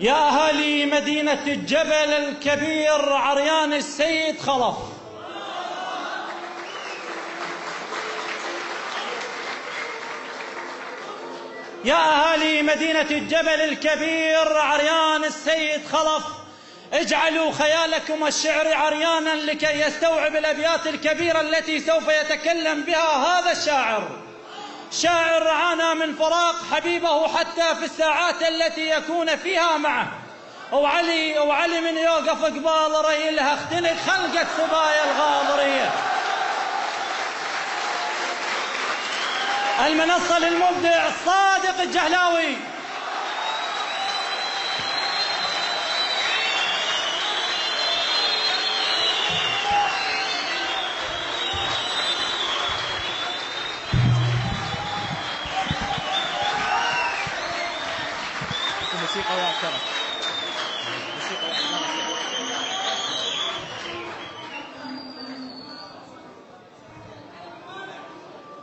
يا أهالي مدينة الجبل الكبير عريان السيد خلف، يا أهالي مدينة الجبل الكبير عريان السيد خلف، اجعلوا خيالكم الشعري عريانا لكي يستوعب الأبيات الكبيرة التي سوف يتكلم بها هذا الشاعر. شاعر عانى من فراق حبيبه حتى في الساعات التي يكون فيها معه، وعلي من يوقف قبال ريلها اختنق خلقة سبايا الغاضرية. المنصة للمبدع صادق الجهلاوي. موسيقى واعترف.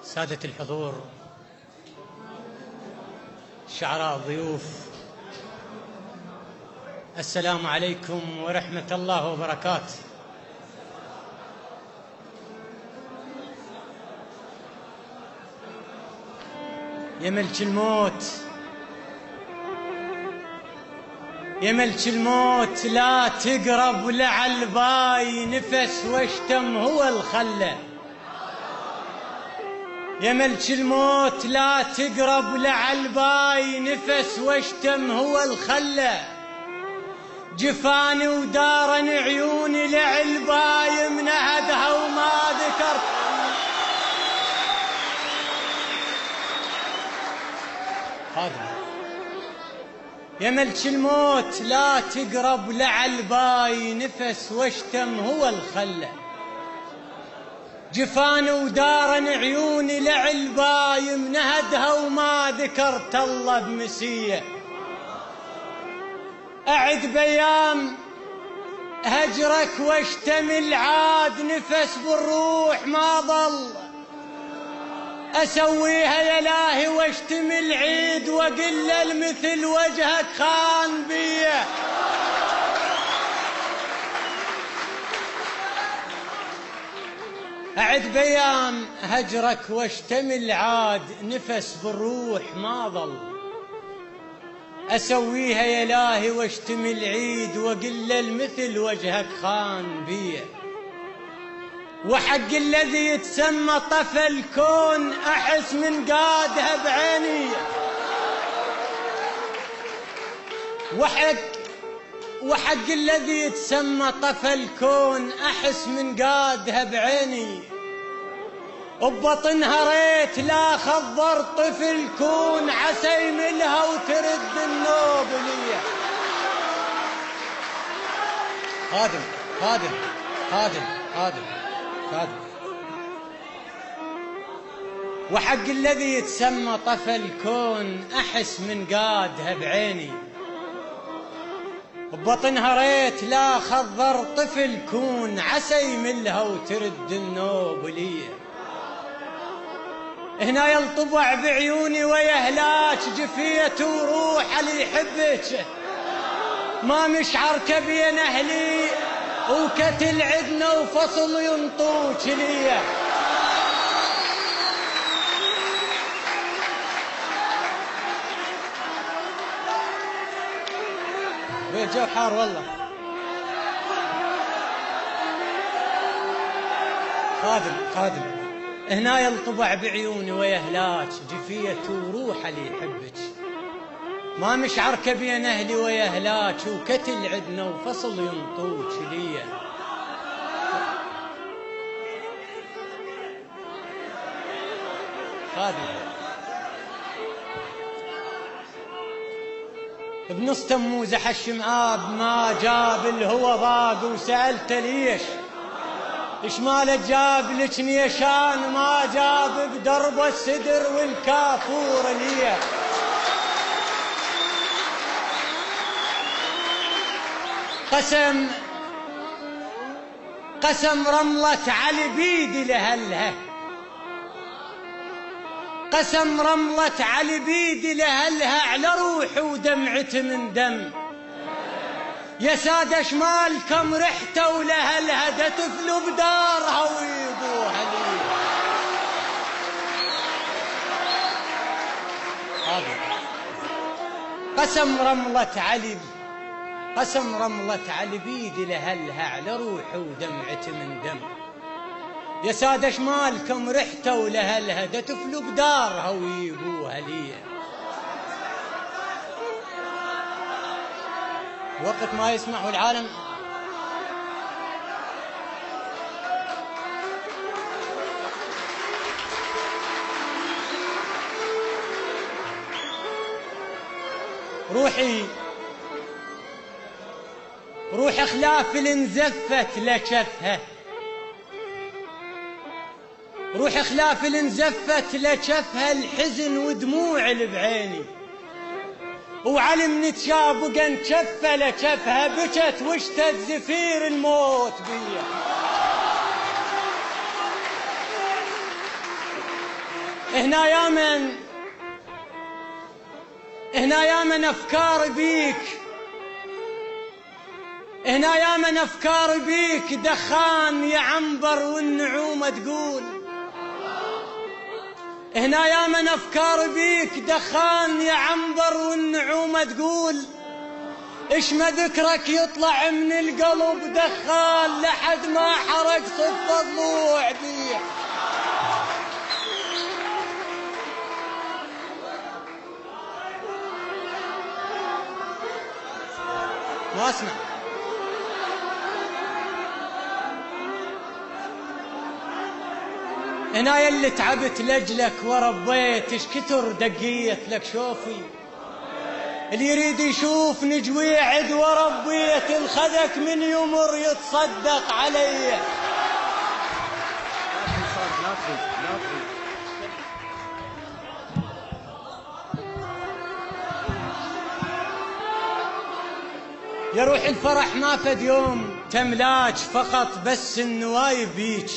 سادة الحضور، شعراء الضيوف، السلام عليكم ورحمة الله وبركاته. يا ملك الموت، يا ملك الموت لا تقرب لعل باي نفس واشتم هو الخله. يا ملك الموت لا تقرب لعل باي نفس واشتم هو الخله. جفاني ودارن عيوني لعل باي منهدها وما ذكرت. يا ملك الموت لا تقرب لعل باي نفس واشتم هو الخله. جفاني ودارن عيوني لعل باي منهدها وما ذكرت الله بمسيه. أعد بيام هجرك واشتمل عاد نفس بالروح ما ظل. أسويها يا إلهي واشتمل عيد وقل المثل وجهك خان بيه. أعد بيام هجرك واشتمل عاد نفس بالروح ما ظل. أسويها يا إلهي واشتمل عيد وقل المثل وجهك خان بيه. وحق الذي يتسمى طفى الكون أحس من قادها بعيني. وحق الذي يتسمى طفى الكون أحس من قادها بعيني. وببطنها ريت لا خضر طفل كون عسى يملها وترد النوب ليه. خادم خادم خادم خادم خادم. وحق الذي يتسمى طفى الكون أحس من قادها بعيني. ببطنها ريت لا خضر طفل كون عسى يملها وترد النوب ليه. هنا يلطبع بعيوني ويهلاك جفية وروح اللي يحبك. ما مشعرك بين أهلي وكتل عدنا وفصل ينطوك ليه. الجو حار والله. خادم هنا يلطبع بعيوني ويهلاك جفية وروح اللي يحبك. ما مشعرك بين أهلي ويهلاك وكتل عدنا وفصل ينطوك ليه. خادم بنص تموز حشم آب ما جاب الهوى ضاق وسألته ليش. إيش ماله جاب لك نيشان ما جاب بدرب السدر والكافور ليه. قسم رملة علي بيدي لهلها. قسم رملة علي بيدي لهلها على روحي ودمعتي من دم. يا سادة شمال كم رحتوا ولهلها تفلوا بدارها ويبوها لي. قسم رملة علي، قسم رملة علي بيدي لهلها على روحي ودمعتي من دم. يا سادة شمال كم رحتوا ولهلها تفلوا بدارها ويبوها لي. وقت ما يسمعوا العالم روحي خلاف انزفت لشفها، روحي خلاف انزفت لشفها الحزن ودموع اللي بعيني، وعلم نتشابق انشفه لشفها بكت واشتد زفير الموت بيا. هنا يا من افكار بيك، هنا يا من افكار بيك دخان يا عنبر والنعومه تقول. هنا يا من افكار بيك دخان يا عنبر والنعومه تقول. ايش ما ذكرك يطلع من القلب دخان لحد ما حرق صف الضلوع بيه. ما اسمع. هنا يلي تعبت لجلك وربيت ايش كتر دقيت لك شوفي. اللي يريد يشوف نجوي عد وربيت الخذك من يمر يتصدق علي. يا روح الفرح ما فد يوم تملاج فقط بس النوايب بيج.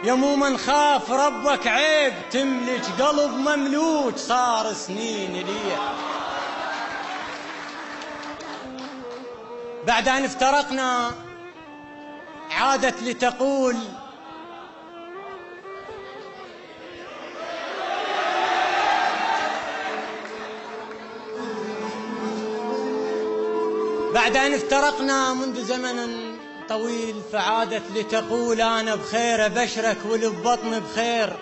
يا مو من خاف ربك عيب تملج قلب مملوج صار سنين لي. بعد أن افترقنا عادت لتقول بعد أن افترقنا منذ زمن طويل فعادت لتقول أنا بخير أبشرك واللي ببطني بخير.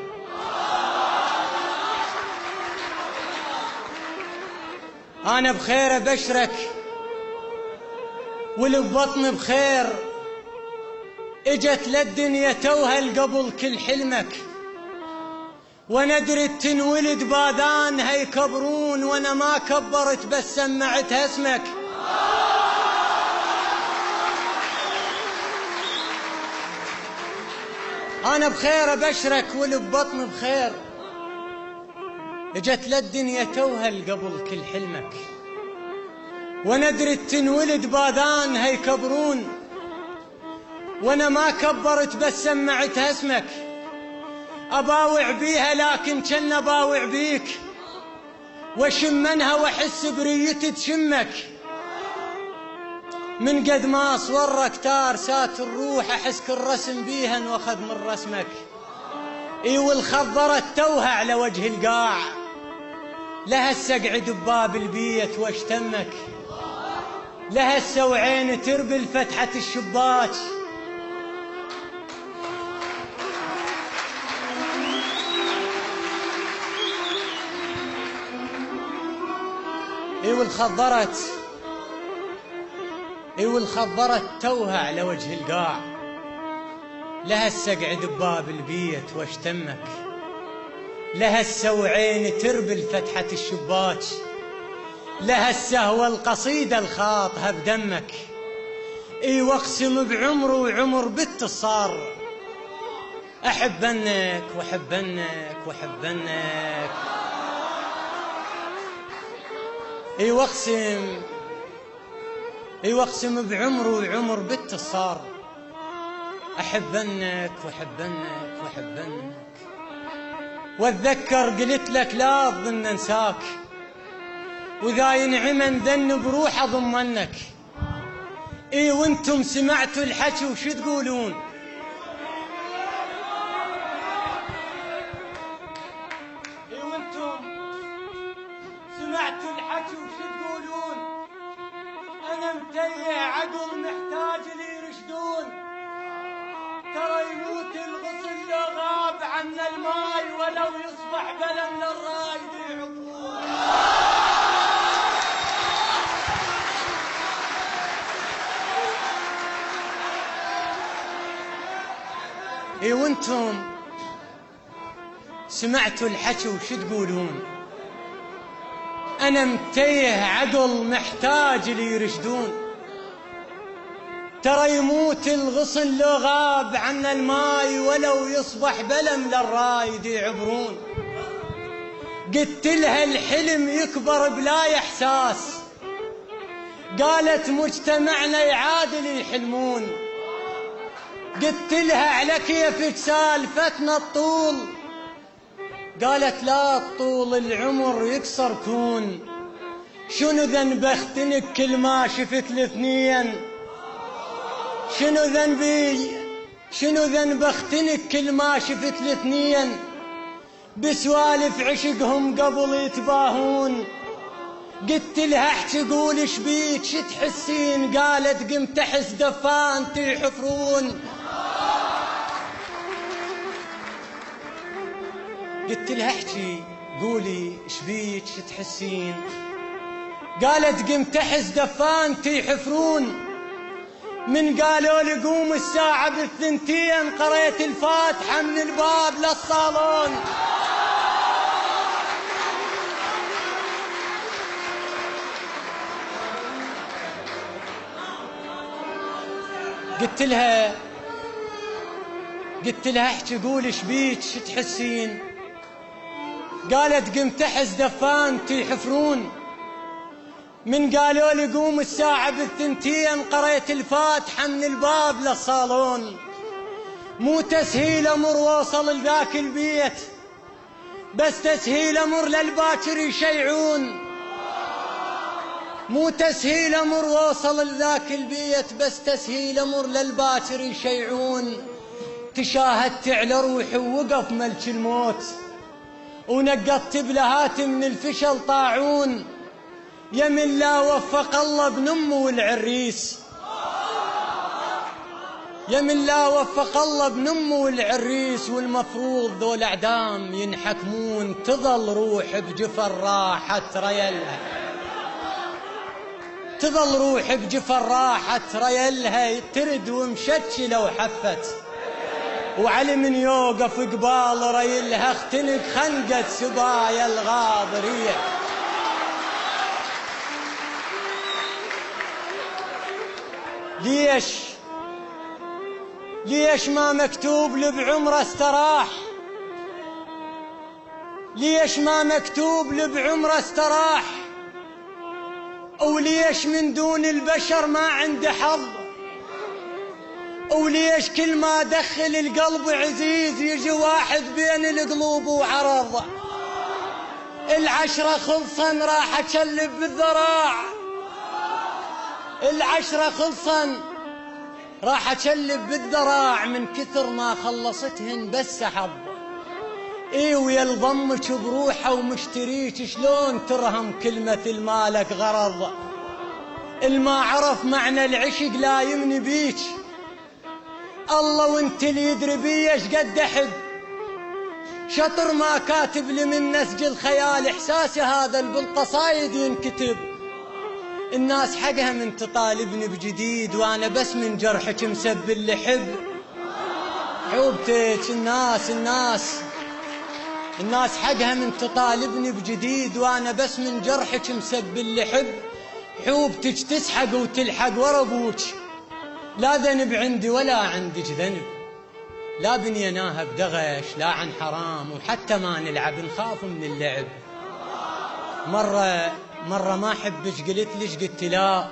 أنا بخير أبشرك واللي ببطني بخير. اجت للدنيا توهل قبل كل حلمك، وانا درت تنولد باذان هيكبرون وانا ما كبرت بس سمعتها اسمك. أنا بخير أبشرك واللي ببطني بخير. اجت للدنيا توهل قبل كل حلمك، وندرت تنولد باذان هيكبرون وانا ما كبرت بس سمعتها اسمك. أباوع بيها لكن كن أباوع بيك، واشم منها واحس بريتي تشمك. من قد ما صورك تار سات الروح احس كل رسم بيها واخذ من رسمك. اي والخضرت توها على وجه القاع، لها السقعد بباب البيت واشتمك. لها السوعين تربل فتحة الشباك، اي والخضرت توها على وجه القاع. لها السقعد بباب البيت واشتمك. لها السوعين تربل فتحة الشباك، لها السهوة القصيدة الخاطها بدمك. اي واقسم بعمر وعمر بت الصار احبنك واحبنك واحبنك. اي واقسم بعمر وعمر بت الصار احبنك واحبنك واحبنك. واتذكر قلت لك لا تظن انساك، واذا ينعمن ذن بروح اضمنك. اي وانتم سمعتوا الحكي وش تقولون؟ اي وانتم سمعتوا الحكي وش تقولون؟ انا متيه عقل محتاج لي يرشدون، ترى يموت الغصن لو غاب عنا الماي، ولو يصبح بلا من الراي يعطون. اي وانتم سمعتوا الحكي وش تقولون؟ انا متيه عقل محتاج لي يرشدون، ترى يموت الغصن لو غاب عنا الماي، ولو يصبح بلم للرايد يعبرون. قلت لها الحلم يكبر بلا احساس، قالت مجتمعنا يعادل يحلمون. قلت لها على كيفك سالفتنا الطول، قالت لا الطول العمر يكسر كون. شنو ذنب اختنك كل ما شفت الاثنين؟ شنو ذنبي شنو ذنب اختنك كل ما شفت الاثنين؟ بسوالف عشقهم قبل يتباهون. قلت لها احكي قول ايش بيك شو تحسين؟ قالت قمت احس دفان يحفرون. قلت لها احكي قولي ايش بيك شو تحسين؟ قالت قمت احس دفان يحفرون. من قالوا لي قوم الساعة بالثنتين، قريت الفاتحة من الباب للصالون. قلت لها احكي قول ايش بيك شو تحسين؟ قالت قمت احس دفان يحفرون. من قالوا لي قوم الساعة بالثنتين، قريت الفاتحة من الباب للصالون. مو تسهيل امر وصل لذاك البيت، بس تسهيل امر للباكر يشيعون. مو تسهيل امر وصل لذاك البيت، بس تسهيل امر للباكر يشيعون. تشاهدت على روحي ووقف ملك الموت، ونقضت بلهات من الفشل طاعون. يمن لا وفق الله ابن امه والعريس، يمن لا وفق الله ابن امه والعريس، والمفروض ذول اعدام ينحكمون. تظل روح بجفر راحت ريلها، تظل روح بجفر راحت ريلها. ترد ومشتشله وحفت، وعلي من يوقف قبال ريلها اختنق خنقة سبايا الغاضرية. ليش ما مكتوب لي بعمره استراح؟ ليش ما مكتوب لي بعمره استراح؟ وليش من دون البشر ما عنده حظ؟ وليش كل ما دخل القلب عزيز يجي واحد بين القلوب وعرض؟ العشرة خلصا راح اشلب بالذراع، العشرة خلصا راح اشلب بالذراع، من كثر ما خلصتهن بس حظ. اي ويا الضمك بروحه ومشتريك، شلون ترهم كلمة المالك غرض؟ الما عرف معنى العشق لا يمني بيك، الله وانت اللي يدري بي ايش قد احب. شطر ما كاتب لي من نسج الخيال، احساسي هذا بالقصايد ينكتب. الناس حقها من تطالبني بجديد، وانا بس من جرحك مسب اللي حب. حوبتك الناس حقها من تطالبني بجديد، وانا بس من جرحك مسب اللي حب. حوبتك تسحق وتلحق ورا ابوك، لا ذنب عندي ولا عندك ذنب. لا بنيناها بدغش لا عن حرام، وحتى ما نلعب نخاف من اللعب. مرة ما حبك قلت ليش؟ قلت لا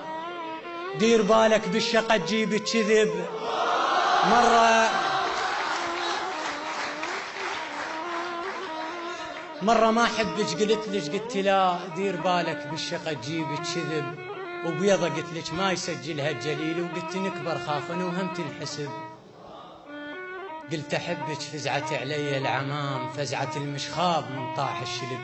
دير بالك بالشقة تجيب كذب. مرة ما حبك قلت ليش؟ قلت لا دير بالك بالشقة تجيب كذب. وبيضة قلت لك ما يسجلها الجليل، وقلت نكبر خافنا وهم تنحسب. قلت أحبك فزعت علي العمام، فزعة المشخاب من طاح الشلب.